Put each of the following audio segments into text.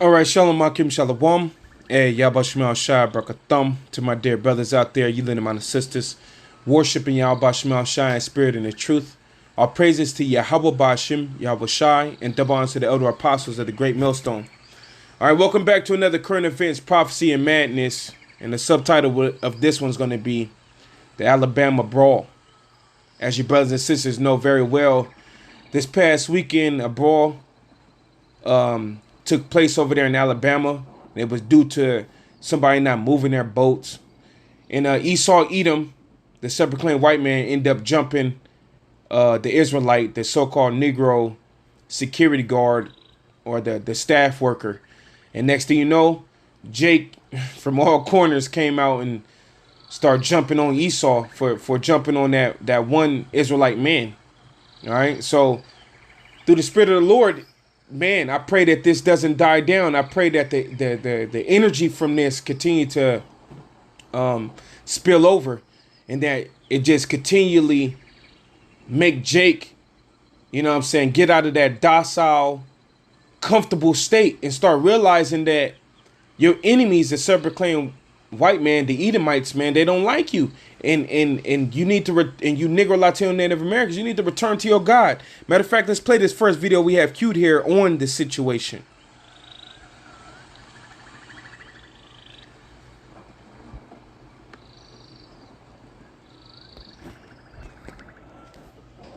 All right, Shalom Akim Shalom. Hey, Yabashmal Shai Brakathum. To my dear brothers out there, you little my sisters, worshiping Yabashmal Shai in spirit and in truth. Our praises to Yahweh Bashim, Yahweh Shai, and double honors to the elder apostles of the great millstone. All right, welcome back to another current events, prophecy, and madness. And the subtitle of this one's going to be the Alabama Brawl. As you brothers and sisters know very well, this past weekend, a brawl took place over there in Alabama. It was due to somebody not moving their boats. And Esau Edom, the self-proclaimed white man, ended up jumping the Israelite, the so-called Negro security guard or the staff worker. And next thing you know, Jake from all corners came out and started jumping on Esau for jumping on that one Israelite man. All right, so through the Spirit of the Lord, man, I pray that this doesn't die down. I pray that the energy from this continue to spill over, and that it just continually make Jake, you know what I'm saying, get out of that docile, comfortable state and start realizing that your enemies, the self-proclaimed white man, the Edomites, man, they don't like you. And you need to, and you Negro, Latino, Native Americans, you need to return to your God. Matter of fact, let's play this first video we have queued here on the situation.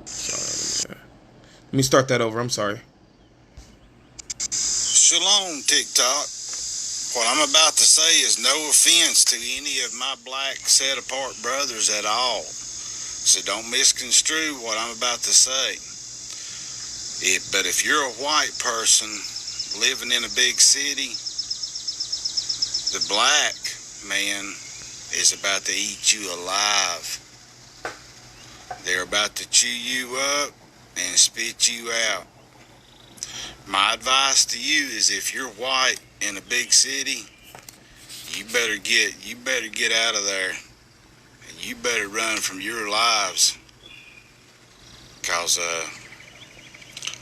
Sorry, let me start that over. I'm sorry. Shalom, TikTok. What I'm about to say is no offense to any of my black set-apart brothers at all. So don't misconstrue what I'm about to say. But if you're a white person living in a big city, the black man is about to eat you alive. They're about to chew you up and spit you out. My advice to you is, if you're white in a big city, you better get out of there, and you better run from your lives, because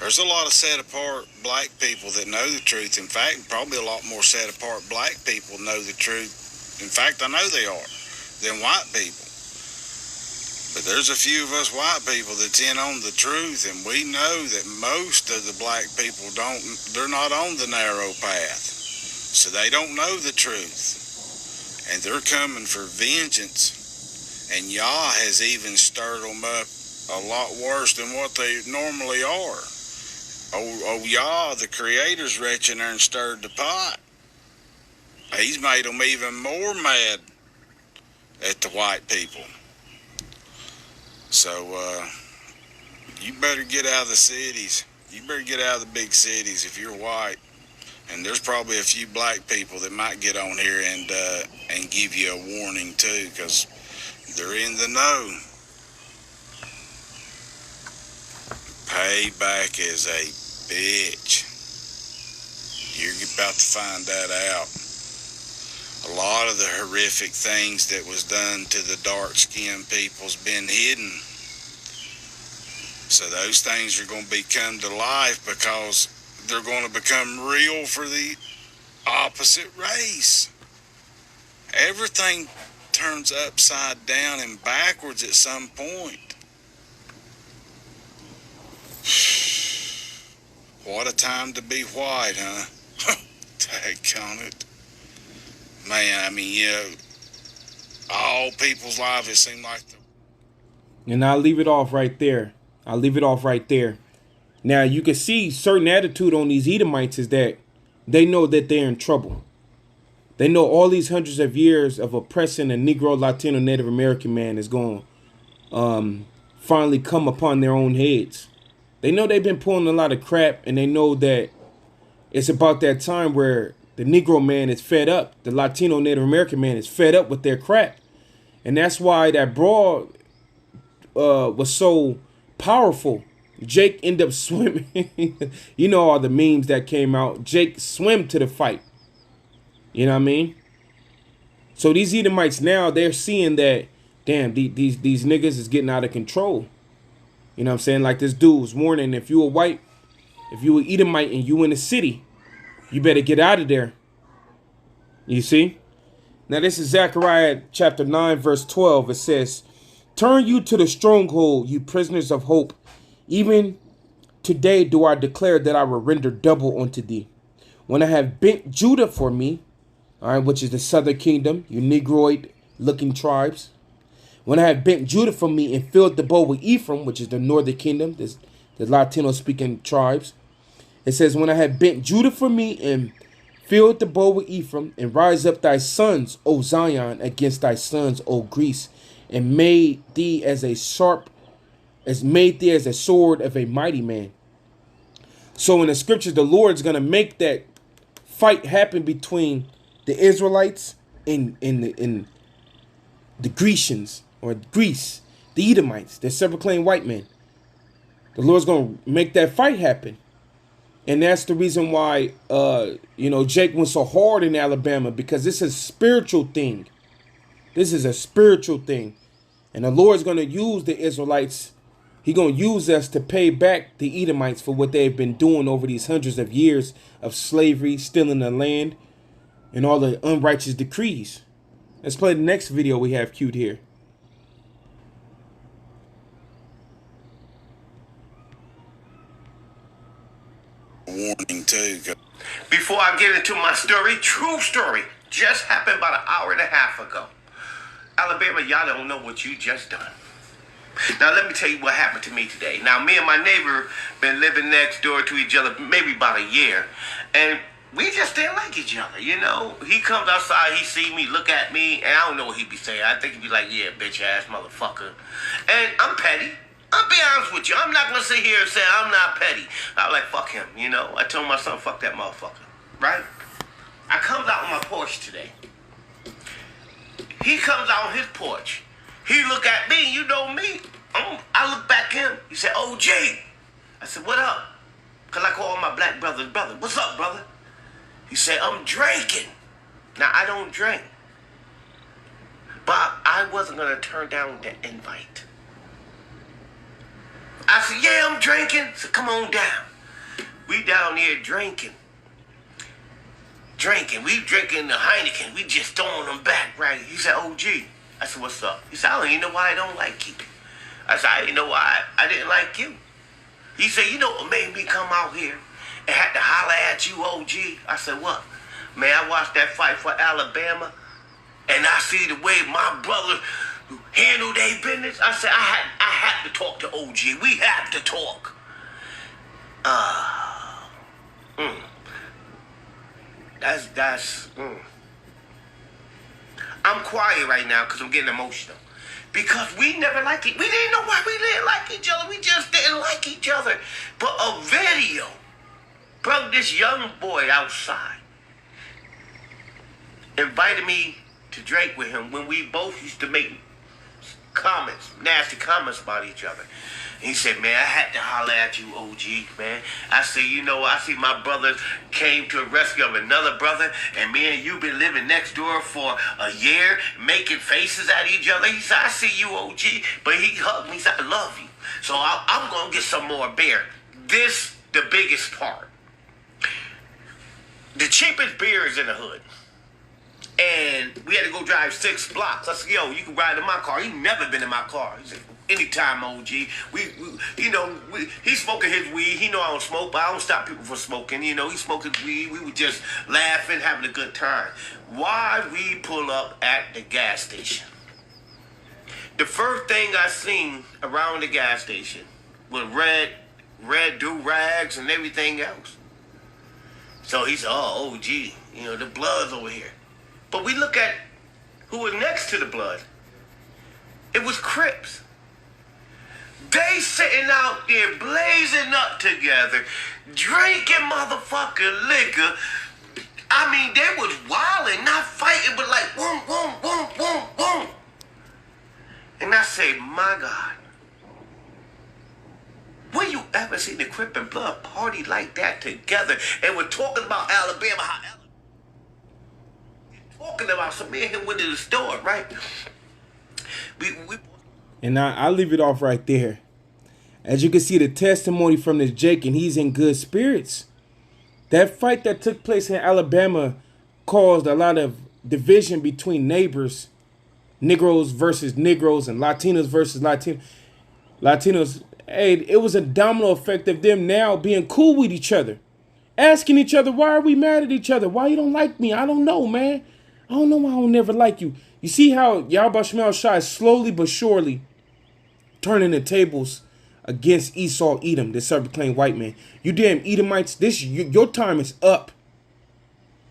there's a lot of set apart black people that know the truth. In fact, probably a lot more set apart black people know the truth. In fact, I know they are, than white people. But there's a few of us white people that's in on the truth, and we know that most of the black people they're not on the narrow path. So they don't know the truth. And they're coming for vengeance. And Yah has even stirred them up a lot worse than what they normally are. Oh Yah, the Creator's reaching there and stirred the pot. He's made them even more mad at the white people. So, you better get out of the cities. You better get out of the big cities if you're white. And there's probably a few black people that might get on here and give you a warning too, because they're in the know. Payback is a bitch. You're about to find that out. A lot of the horrific things that was done to the dark-skinned people's been hidden. So those things are going to come to life, because they're going to become real for the opposite race. Everything turns upside down and backwards at some point. What a time to be white, huh? Daggone it. Man, I mean, you know, all people's lives, it seemed like And I'll leave it off right there. Now, you can see certain attitude on these Edomites is that they know that they're in trouble. They know all these hundreds of years of oppressing a Negro, Latino, Native American man is going to finally come upon their own heads. They know they've been pulling a lot of crap, and they know that it's about that time where the Negro man is fed up. The Latino, Native American man is fed up with their crap. And that's why that brawl was so powerful. Jake ended up swimming. You know all the memes that came out. Jake swam to the fight. You know what I mean? So these Edomites now, they're seeing that, damn, these niggas is getting out of control. You know what I'm saying? Like this dude was warning, if you a white, if you an Edomite and you in the city, You better get out of there. You see? Now this is Zechariah chapter 9 verse 12. It says, turn you to the stronghold, you prisoners of hope. Even today do I declare that I will render double unto thee. When I have bent Judah for me, all right, which is the southern kingdom, you Negroid looking tribes. When I have bent Judah for me and filled the bowl with Ephraim, which is the northern kingdom, the Latino speaking tribes. It says, when I have bent Judah for me and filled the bowl with Ephraim, and rise up thy sons, O Zion, against thy sons, O Greece, and made thee as a sword of a mighty man. So in the scriptures, the Lord's gonna make that fight happen between the Israelites and the Grecians, or Greece, the Edomites, the self-proclaimed white men. The Lord's gonna make that fight happen. And that's the reason why, Jake went so hard in Alabama, because this is a spiritual thing. This is a spiritual thing. And the Lord's going to use the Israelites. He's going to use us to pay back the Edomites for what they've been doing over these hundreds of years of slavery, stealing the land, and all the unrighteous decrees. Let's play the next video we have queued here. Warning too. Before I get into my story, true story, just happened about an hour and a half ago. Alabama, y'all don't know what you just done. Now let me tell you what happened to me today. Now me and my neighbor been living next door to each other maybe about a year, and we just didn't like each other, you know. He comes outside, he see me, look at me, and I don't know what he be saying. I think he'd be like, yeah, bitch ass motherfucker. And I'm petty. I'll be honest with you. I'm not going to sit here and say I'm not petty. I'm like, fuck him, you know. I told my son, fuck that motherfucker, right? I comes out on my porch today. He comes out on his porch. He look at me, you know me. I look back at him. He said, OG. I said, what up? Because I call my black brother. What's up, brother? He said, I'm drinking. Now, I don't drink. But I wasn't going to turn down the invite. I said, yeah, I'm drinking. So come on down. We down here drinking. We drinking the Heineken. We just throwing them back, right? He said, OG. I said, what's up? He said, I don't even know why I don't like you. I said, I didn't know why I didn't like you. He said, you know what made me come out here and had to holler at you, OG? I said, what? Man, I watched that fight for Alabama, and I see the way my brother handle their business. I said, I had to talk to OG. We have to talk. I'm quiet right now because I'm getting emotional. Because we never liked it. We didn't know why we didn't like each other. We just didn't like each other. But a video brought this young boy outside, invited me to drink with him when we both used to make comments, nasty comments about each other. And he said, man, I had to holler at you, OG, man. I said, you know, I see my brother came to a rescue of another brother, and me and you been living next door for a year, making faces at each other. He said, I see you, OG. But he hugged me, he said, I love you. So I'm going to get some more beer. This, the biggest part. The cheapest beer is in the hood. And we had to go drive 6 blocks. I said, yo, you can ride in my car. He never been in my car. He said, anytime, OG. He's smoking his weed. He know I don't smoke, but I don't stop people from smoking. You know, he smoking weed. We were just laughing, having a good time. Why we pull up at the gas station? The first thing I seen around the gas station was red do-rags and everything else. So he said, oh, OG, you know, the blood's over here. But we look at who was next to the blood. It was Crips. They sitting out there blazing up together, drinking motherfucking liquor. I mean, they was wilding, not fighting, but like boom, boom, boom, boom, boom. And I say, my God, when you ever seen the Crip and Blood party like that together? And we're talking about Alabama, talking about some me and him went to the store, right? And I'll leave it off right there. As you can see, the testimony from this Jake, and he's in good spirits. That fight that took place in Alabama caused a lot of division between neighbors, Negroes versus Negroes and Latinos versus Latinos. Hey, it was a domino effect of them now being cool with each other. Asking each other, why are we mad at each other? Why you don't like me? I don't know, man. I don't know why I don't never like you. You see how Yahweh Shemel Shai is slowly but surely turning the tables against Esau Edom, this self-proclaimed white man. You damn Edomites, your time is up.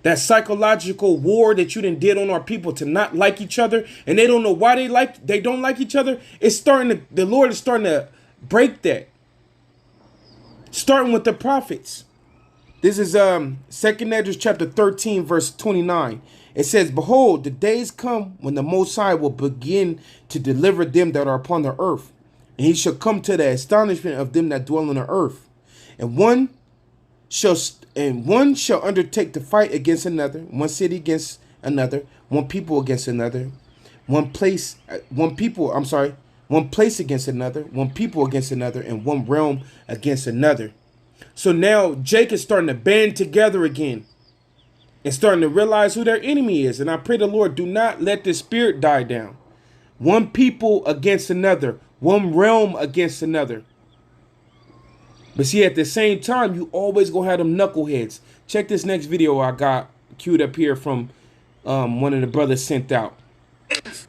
That psychological war that you done did on our people to not like each other, and they don't know why they don't like each other. It's starting to, the Lord is starting to break that. Starting with the prophets. This is 2nd Esdras chapter 13, verse 29. It says, behold, the days come when the Most High will begin to deliver them that are upon the earth. And he shall come to the astonishment of them that dwell on the earth. And one shall undertake to fight against another, one city against another, one people against another, one place against another, one people against another, and one realm against another. So now Jake is starting to band together again and starting to realize who their enemy is. And I pray the Lord, do not let this spirit die down. One people against another, one realm against another. But see, at the same time, you always gonna have them knuckleheads. Check this next video I got queued up here from one of the brothers sent out. So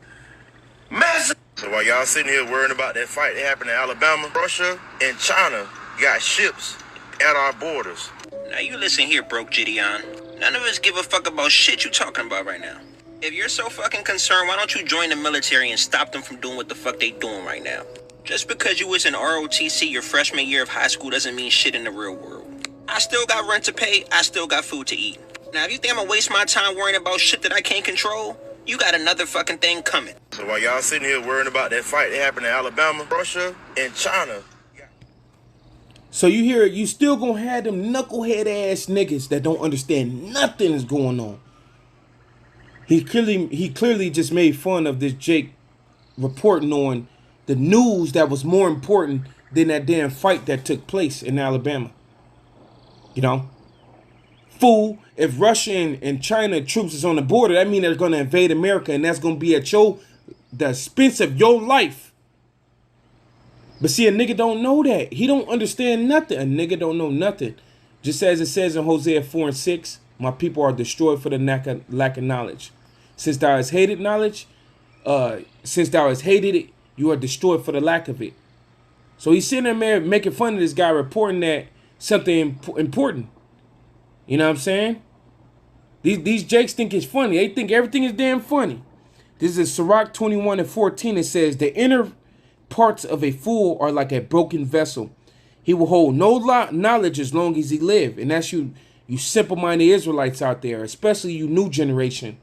while y'all sitting here worrying about that fight that happened in Alabama, Russia, and China got ships at our borders. Now you listen here, broke Gideon. None of us give a fuck about shit you talking about right now. If you're so fucking concerned, why don't you join the military and stop them from doing what the fuck they doing right now? Just because you was in ROTC your freshman year of high school doesn't mean shit in the real world. I still got rent to pay, I still got food to eat. Now if you think I'm gonna waste my time worrying about shit that I can't control, you got another fucking thing coming. So while y'all sitting here worrying about that fight that happened in Alabama, Russia, and China. So you hear, you still gonna have them knucklehead ass niggas that don't understand nothing is going on. He clearly just made fun of this Jake reporting on the news that was more important than that damn fight that took place in Alabama. You know? Fool, if Russia and China troops is on the border, that means they're gonna invade America, and that's gonna be at the expense of your life. But see, a nigga don't know that. He don't understand nothing. A nigga don't know nothing. Just as it says in Hosea 4:6, my people are destroyed for the lack of knowledge. Since thou hast hated knowledge, since thou hast hated it, you are destroyed for the lack of it. So he's sitting there making fun of this guy reporting that something important. You know what I'm saying? These Jakes think it's funny. They think everything is damn funny. This is Sirach 21:14. It says, the inner parts of a fool are like a broken vessel. He will hold no knowledge as long as he live. And that's you simple-minded Israelites out there, especially you new generation.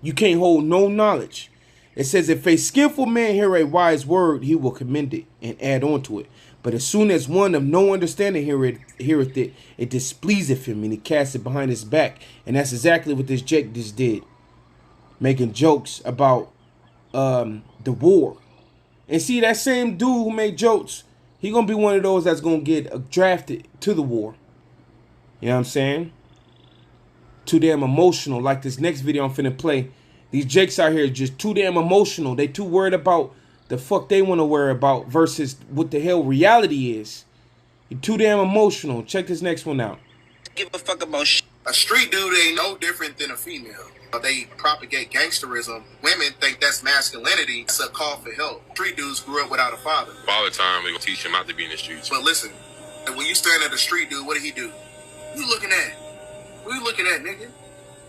You can't hold no knowledge. It says, if a skillful man hear a wise word, he will commend it and add on to it. But as soon as one of no understanding heareth it, it displeaseth him, and he casts it behind his back. And that's exactly what this Jake just did. Making jokes about the war. And see, that same dude who made jokes, he gonna be one of those that's gonna get drafted to the war. You know what I'm saying? Too damn emotional. Like this next video I'm finna play. These Jakes out here are just too damn emotional. They too worried about the fuck they want to worry about versus what the hell reality is. You're too damn emotional. Check this next one out. Give a fuck about shit. A street dude ain't no different than a female. They propagate gangsterism. Women think that's masculinity. It's a call for help. Street dudes grew up without a father. All the time, we gonna teach him not to be in the streets. But listen, when you staring at a street dude, what did he do? You looking at? What you looking at, nigga?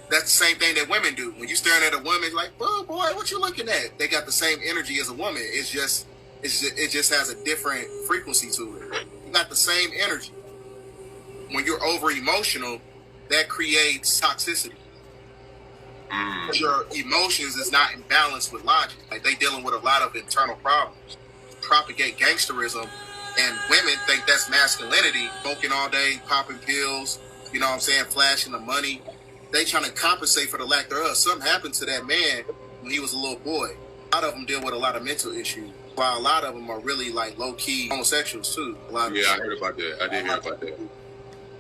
That's the same thing that women do. When you staring at a woman, it's like, oh boy, what you looking at? They got the same energy as a woman. It just has a different frequency to it. You got the same energy. When you're over emotional, that creates toxicity. Your emotions is not in balance with logic. Like they dealing with a lot of internal problems. Propagate gangsterism, and women think that's masculinity. Smoking all day, popping pills, you know what I'm saying, flashing the money. They trying to compensate for the lack thereof. Something happened to that man when he was a little boy. A lot of them deal with a lot of mental issues, while a lot of them are really like low-key homosexuals too. A lot of I heard about that. I did hear about that.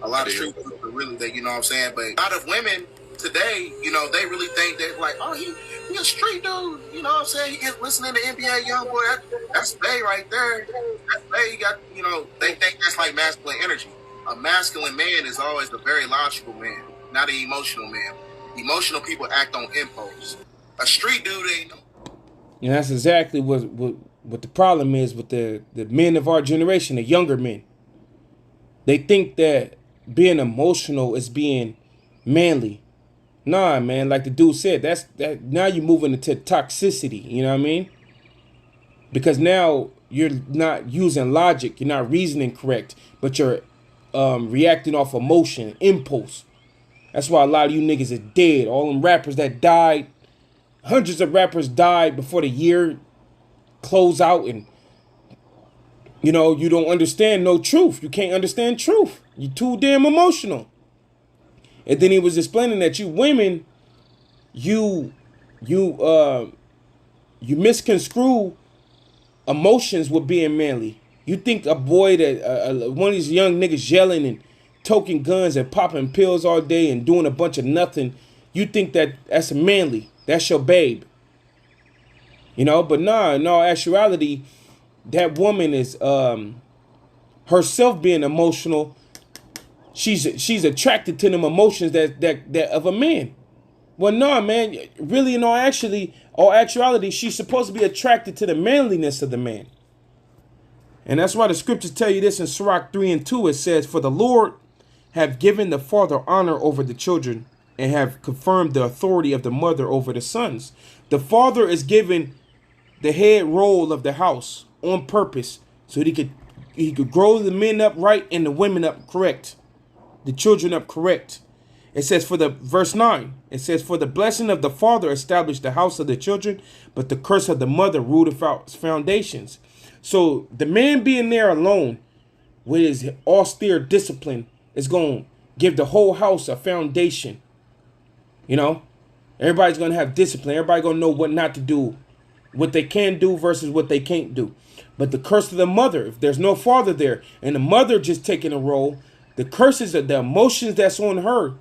A lot of street dudes are really that, you know what I'm saying? But a lot of women today, you know, they really think that like, oh, he a street dude, you know what I'm saying? He gets listening to NBA YoungBoy. That's Bay right there. That's Bay. You got, you know, they think that's like masculine energy. A masculine man is always a very logical man, not an emotional man. Emotional people act on impulse. A street dude ain't. And that's exactly what the problem is with the men of our generation, the younger men. They think that being emotional is being manly. Nah, man, like the dude said, that now you're moving into toxicity, you know what I mean? Because now you're not using logic, you're not reasoning correct, but you're reacting off emotion, impulse. That's why a lot of you niggas are dead. All them rappers that died, hundreds of rappers died before the year closed out, and you know, you don't understand no truth. You can't understand truth. You're too damn emotional. And then he was explaining that you women, you misconstrue emotions with being manly. You think a boy that one of these young niggas yelling and toking guns and popping pills all day and doing a bunch of nothing, you think that that's manly. That's your babe. You know, but nah, in all actuality, that woman is herself being emotional. She's attracted to them emotions that of a man. Well, nah, man. Really, in all actuality, she's supposed to be attracted to the manliness of the man. And that's why the scriptures tell you this in Sirach 3:2. It says, "For the Lord have given the father honor over the children, and have confirmed the authority of the mother over the sons." The father is given the head role of the house on purpose, so he could grow the men up right and the women up correct, the children up correct. It says verse 9, it says, "For the blessing of the father established the house of the children, but the curse of the mother ruled its foundations." So the man being there alone with his austere discipline is going to give the whole house a foundation. You know, everybody's going to have discipline. Everybody going to know what not to do, what they can do versus what they can't do. But the curse of the mother, if there's no father there and the mother just taking a role, the curses of the emotions that's on her,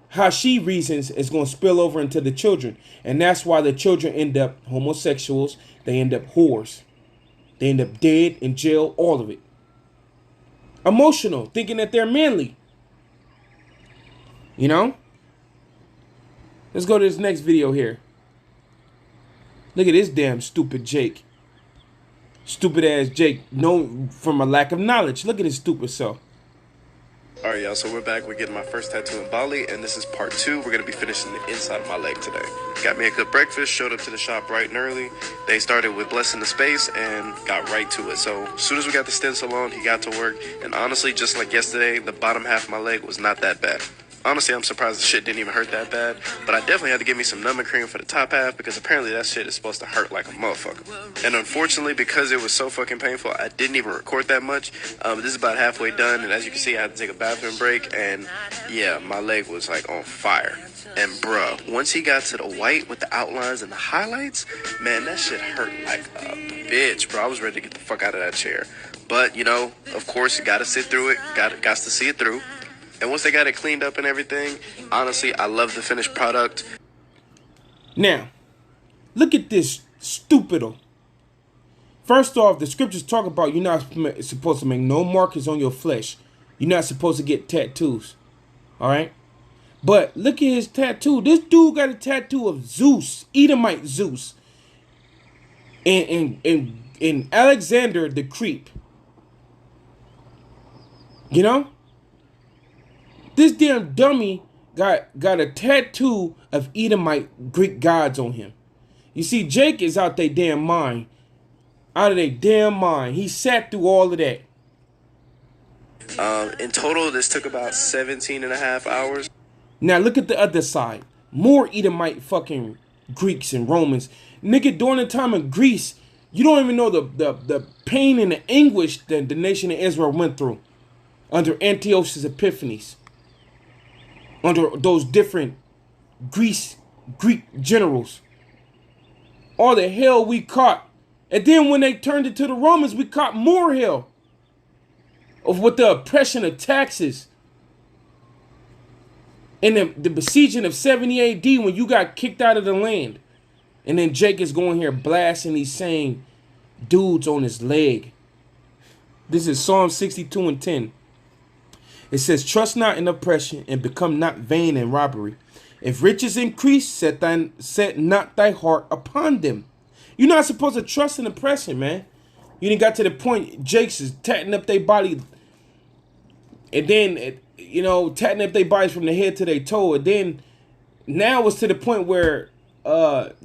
how she reasons, is going to spill over into the children. And that's why the children end up homosexuals. They end up whores. They end up dead, in jail, all of it. Emotional, thinking that they're manly. You know? Let's go to this next video here. Look at this damn stupid Jake. Stupid ass Jake, known from a lack of knowledge. Look at his stupid self. Alright, y'all, so we're back. We're getting my first tattoo in Bali, and this is part 2. We're going to be finishing the inside of my leg today. Got me a good breakfast, showed up to the shop bright and early. They started with blessing the space and got right to it. So as soon as we got the stencil on, he got to work. And honestly, just like yesterday, the bottom half of my leg was not that bad. Honestly, I'm surprised the shit didn't even hurt that bad. But I definitely had to give me some numbing cream for the top half, because apparently that shit is supposed to hurt like a motherfucker. And unfortunately, because it was so fucking painful, I didn't even record that much. This is about halfway done, and as you can see, I had to take a bathroom break. And yeah, my leg was like on fire. And bruh, once he got to the white with the outlines and the highlights, man, that shit hurt like a bitch, bro. I was ready to get the fuck out of that chair. But, you know, of course, you gotta sit through it. Got to see it through. And once they got it cleaned up and everything, honestly, I love the finished product. Now, look at this stupido. First off, the scriptures talk about you're not supposed to make no markers on your flesh. You're not supposed to get tattoos. All right? But look at his tattoo. This dude got a tattoo of Zeus, Edomite Zeus. And Alexander the Creep. You know? This damn dummy got a tattoo of Edomite Greek gods on him. You see, Jake is out their damn mind. Out of their damn mind. He sat through all of that. In total, this took about 17 and a half hours. Now look at the other side. More Edomite fucking Greeks and Romans. Nigga, during the time of Greece, you don't even know the pain and the anguish that the nation of Israel went through under Antiochus Epiphanes. Under those different Greek generals. All the hell we caught. And then when they turned it to the Romans, we caught more hell. Of with the oppression of taxes. In the besieging of 70 AD, when you got kicked out of the land. And then Jake is going here blasting these same dudes on his leg. This is Psalm 62 and 10. It says, trust not in oppression, and become not vain in robbery. If riches increase, set not thy heart upon them. You're not supposed to trust in oppression, man. You didn't got to the point, Jake's is tatting up their body. And then, you know, tatting up their bodies from the head to their toe. And then, now it's to the point where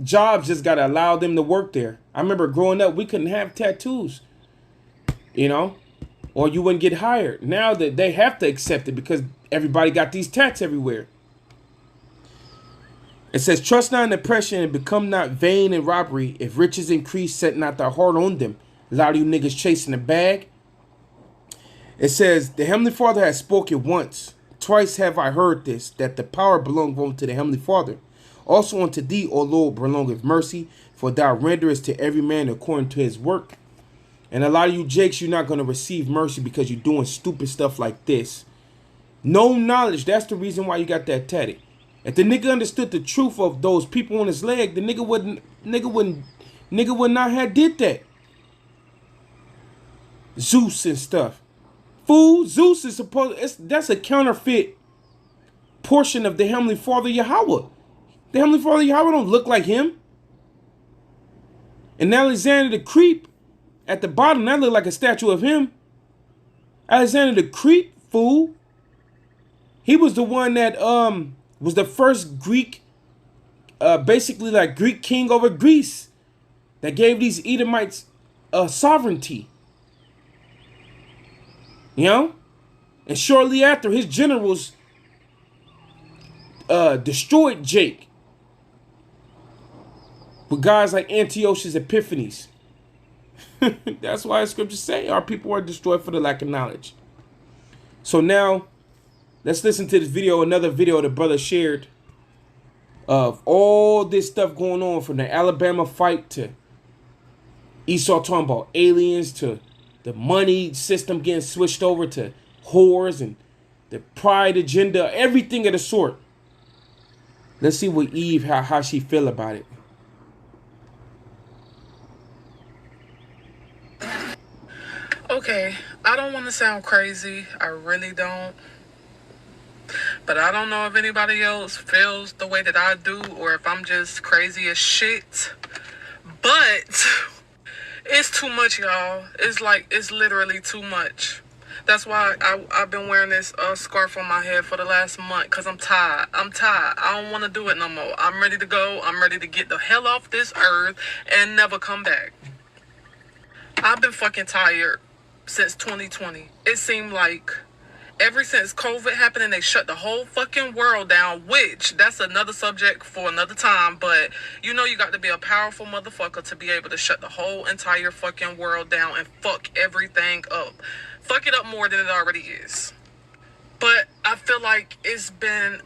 jobs just got to allow them to work there. I remember growing up, we couldn't have tattoos. You know? Or you wouldn't get hired. Now that they have to accept it because everybody got these tats everywhere. It says, trust not in oppression and become not vain in robbery. If riches increase, set not thy heart on them. A lot of you niggas chasing the bag. It says, the Heavenly Father has spoken once. Twice have I heard this, that the power belongeth unto the Heavenly Father. Also unto thee, O Lord, belongeth mercy, for thou renderest to every man according to his work. And a lot of you jakes, you're not going to receive mercy because you're doing stupid stuff like this. No knowledge, that's the reason why you got that tatted. If the nigga understood the truth of those people on his leg, the nigga would not have did that. Zeus and stuff. Fool, Zeus is that's a counterfeit portion of the Heavenly Father Yahweh. The Heavenly Father Yahweh don't look like him. And Alexander the Creep at the bottom, that look like a statue of him. Alexander the Creep, fool. He was the one that was the first Greek, basically like Greek king over Greece, that gave these Edomites sovereignty. You know? And shortly after, his generals destroyed Jake with guys like Antiochus Epiphanes. That's why the scriptures say our people are destroyed for the lack of knowledge. So now, let's listen to this video, another video the brother shared of all this stuff going on from the Alabama fight to Esau talking about aliens to the money system getting switched over to whores and the pride agenda, everything of the sort. Let's see what Eve, how she feel about it. Okay, I don't want to sound crazy. I really don't. But I don't know if anybody else feels the way that I do or if I'm just crazy as shit. But it's too much, y'all. It's literally too much. That's why I've been wearing this scarf on my head for the last month, because I'm tired. I don't want to do it no more. I'm ready to go. I'm ready to get the hell off this earth and never come back. I've been fucking tired since 2020. It seemed like ever since COVID happened and they shut the whole fucking world down, which that's another subject for another time, but you know you got to be a powerful motherfucker to be able to shut the whole entire fucking world down and fuck everything up. Fuck it up more than it already is. But I feel like it's been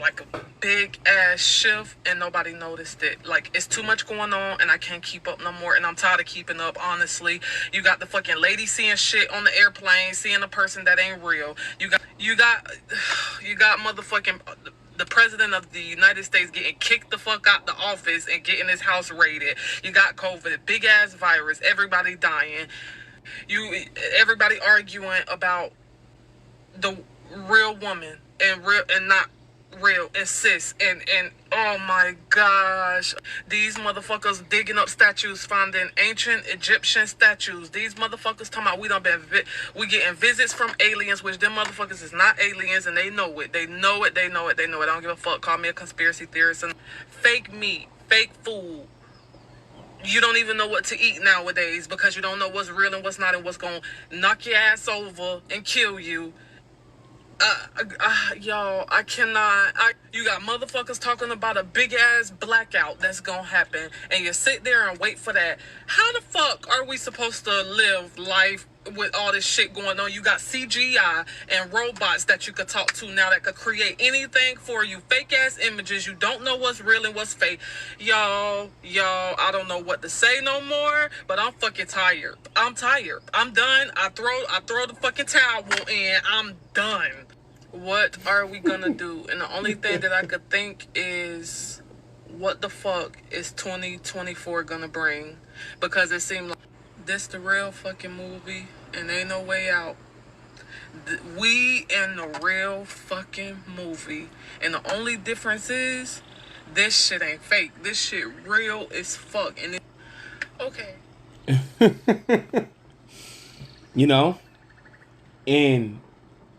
like a big ass shift and nobody noticed it. Like, it's too much going on and I can't keep up no more, and I'm tired of keeping up, honestly. You got the fucking lady seeing shit on the airplane, seeing a person that ain't real. You got motherfucking the president of the United States getting kicked the fuck out the office and getting his house raided. You got COVID, big ass virus, everybody dying. Everybody arguing about the real woman and not real and cis and oh my gosh, these motherfuckers digging up statues, finding ancient Egyptian statues. These motherfuckers talking about we getting visits from aliens, which them motherfuckers is not aliens, and they know it. They know it. I don't give a fuck. Call me a conspiracy theorist. And fake meat, fake food. You don't even know what to eat nowadays because you don't know what's real and what's not and what's gonna knock your ass over and kill you. Y'all, I cannot. You got motherfuckers talking about a big ass blackout that's gonna happen, and you sit there and wait for that. How the fuck are we supposed to live life with all this shit going on? You got CGI and robots that you could talk to now that could create anything for you. Fake ass images. You don't know what's real and what's fake. Y'all, I don't know what to say no more, but I'm fucking tired. I'm tired. I'm done. I throw the fucking towel in. I'm done. What are we gonna do? And the only thing that I could think is, what the fuck is 2024 gonna bring? Because it seemed like this the real fucking movie and ain't no way out. We in the real fucking movie. And the only difference is, this shit ain't fake. This shit real as fuck. And okay. You know? And,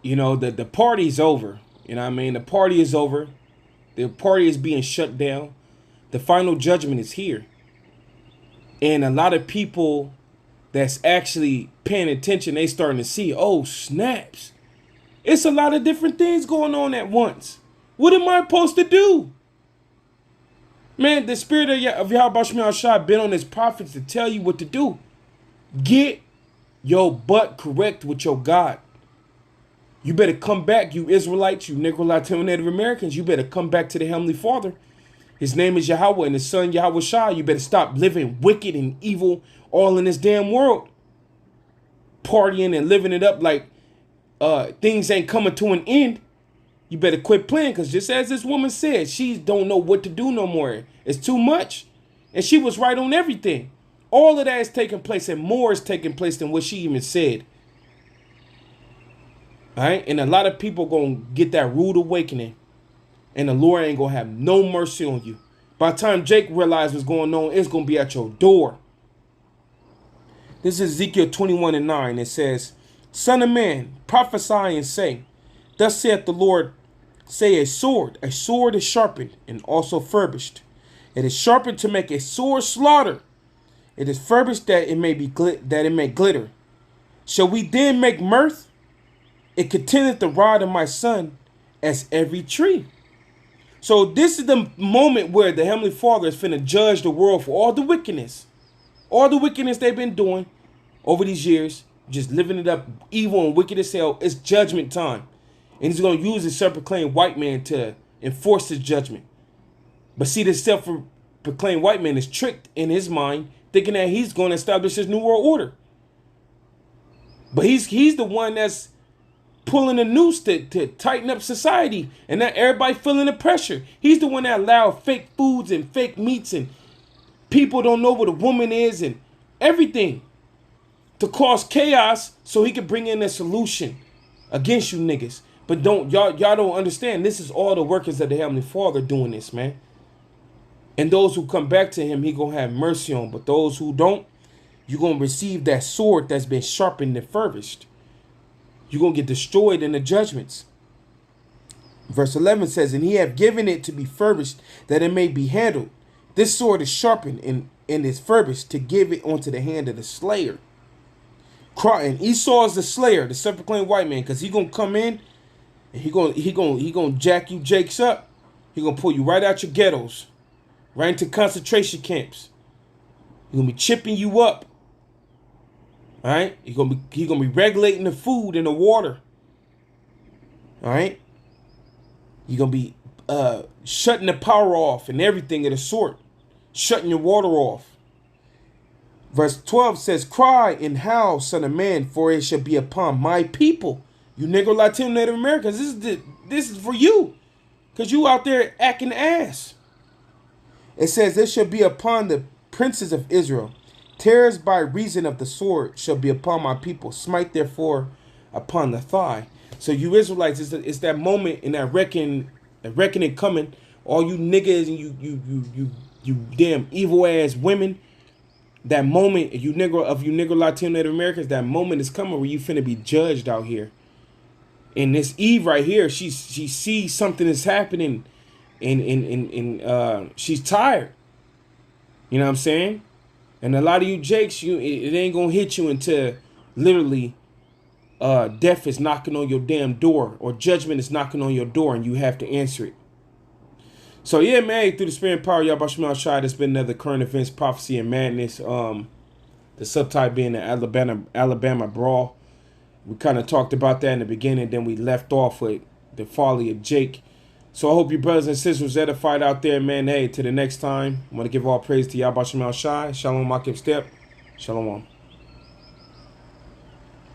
you know, the party's over. You know what I mean? The party is over. The party is being shut down. The final judgment is here. And a lot of people that's actually paying attention, they starting to see, oh, snaps. It's a lot of different things going on at once. What am I supposed to do? Man, the spirit of Yahweh Shemel Shai been on his prophets to tell you what to do. Get your butt correct with your God. You better come back, you Israelites, you Negro, Latino, Native Americans. You better come back to the Heavenly Father. His name is Yahweh and his son Yahweh Shai. You better stop living wicked and evil all in this damn world. Partying and living it up like things ain't coming to an end. You better quit playing, because just as this woman said, she don't know what to do no more. It's too much. And she was right on everything. All of that is taking place, and more is taking place than what she even said. All right? And a lot of people going to get that rude awakening, and the Lord ain't going to have no mercy on you. By the time Jake realized what's going on, it's going to be at your door. This is Ezekiel 21:9. It says, Son of man, prophesy and say, Thus saith the Lord, say a sword is sharpened and also furbished. It is sharpened to make a sore slaughter. It is furbished that it may glitter. Shall we then make mirth? It contendeth the rod of my son as every tree. So this is the moment where the Heavenly Father is finna judge the world for all the wickedness. All the wickedness they've been doing over these years. Just living it up, evil and wicked as hell. It's judgment time. And he's going to use his self-proclaimed white man to enforce his judgment. But see, this self-proclaimed white man is tricked in his mind, thinking that he's going to establish his new world order. But he's the one that's pulling the noose to tighten up society, and that everybody feeling the pressure. He's the one that allowed fake foods and fake meats, and people don't know what a woman is, and everything to cause chaos so he can bring in a solution against you niggas. But y'all don't understand. This is all the workers of the Heavenly Father doing this, man. And those who come back to him, he gonna have mercy on. But those who don't, you're gonna receive that sword that's been sharpened and furbished. You're gonna get destroyed in the judgments. Verse 11 says, And he have given it to be furbished, that it may be handled. This sword is sharpened and is furbished to give it onto the hand of the slayer. And Esau is the slayer, the self-proclaimed white man, because he gonna come in and he gonna jack you Jakes up. He gonna pull you right out your ghettos, right into concentration camps. He gonna be chipping you up. All right, he gonna be regulating the food and the water. All right, you gonna be shutting the power off and everything of the sort, shutting your water off. Verse 12 says, Cry and howl, son of man, for it shall be upon my people. You Negro, Latino, Native Americans, this is for you. Because you out there acting ass. It says, This shall be upon the princes of Israel. Terrors by reason of the sword shall be upon my people. Smite therefore upon the thigh. So you Israelites, it's that moment in that reckoning coming. All you niggas and you damn evil ass women. That moment, you Negro, Latino, Native Americans, that moment is coming where you finna be judged out here. And this Eve right here, she sees something is happening, and she's tired. You know what I'm saying? And a lot of you Jakes, it ain't gonna hit you until literally death is knocking on your damn door, or judgment is knocking on your door, and you have to answer it. So yeah, man, through the spirit and power of Yahweh Shemel Shai, there's been another current events, prophecy, and madness. The subtitle being the Alabama Brawl. We kind of talked about that in the beginning, then we left off with the folly of Jake. So I hope you brothers and sisters was edified out there, man. Hey, till the next time, I want to give all praise to Yahweh Shemel Shai. Shalom, Akim Step. Shalom.